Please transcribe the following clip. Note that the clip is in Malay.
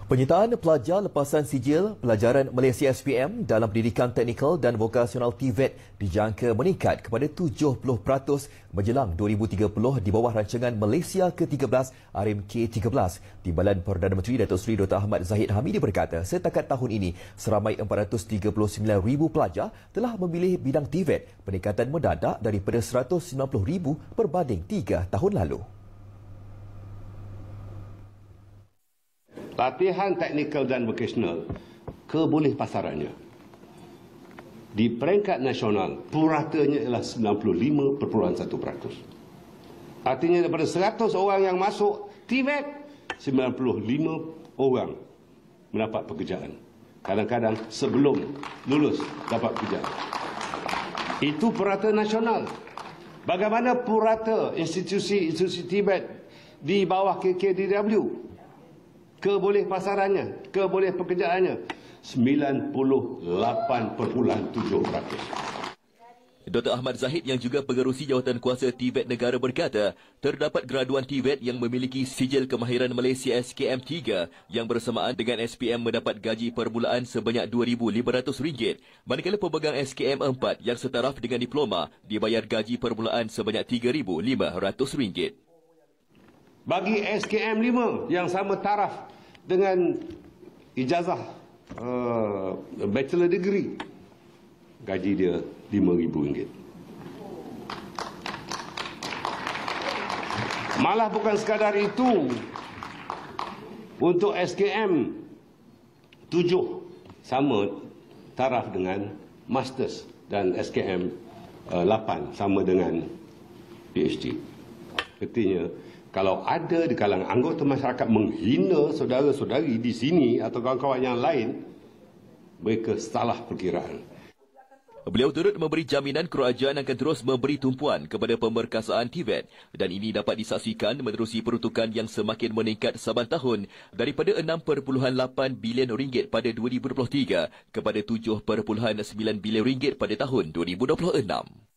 Penyitaan pelajar lepasan sijil pelajaran Malaysia SPM dalam pendidikan teknikal dan vokasional TVET dijangka meningkat kepada 70% menjelang 2030 di bawah rancangan Malaysia ke-13 RMK13. Timbalan Perdana Menteri Datuk Seri Dr. Ahmad Zahid Hamidi berkata, setakat tahun ini seramai 439,000 pelajar telah memilih bidang TVET, peningkatan mendadak daripada 190,000 berbanding 3 tahun lalu. Latihan teknikal dan vokasional keboleh pasarannya di peringkat nasional puratanya ialah 95.1%. Artinya daripada 100 orang yang masuk TVET, 95 orang mendapat pekerjaan. Kadang-kadang sebelum lulus dapat pekerjaan. Itu purata nasional. Bagaimana purata institusi TVET di bawah KKDW? Keboleh pasarannya, keboleh pekerjaannya 98.7%. Dr. Ahmad Zahid yang juga pengerusi Jawatankuasa TVET Negara berkata, terdapat graduan TVET yang memiliki sijil kemahiran Malaysia SKM3 yang bersamaan dengan SPM mendapat gaji permulaan sebanyak RM2,500, manakala pemegang SKM4 yang setaraf dengan diploma dibayar gaji permulaan sebanyak RM3,500. Bagi SKM 5 yang sama taraf dengan ijazah bachelor degree, gaji dia RM5,000. Malah bukan sekadar itu, untuk SKM 7 sama taraf dengan masters dan SKM 8 sama dengan PhD. Artinya, kalau ada di kalangan anggota masyarakat menghina saudara-saudari di sini atau kawan-kawan yang lain, mereka salah perkiraan. Beliau turut memberi jaminan kerajaan akan terus memberi tumpuan kepada pemberkasaan TVET dan ini dapat disaksikan menerusi peruntukan yang semakin meningkat saban tahun daripada RM6.8 bilion pada 2023 kepada RM7.9 bilion pada tahun 2026.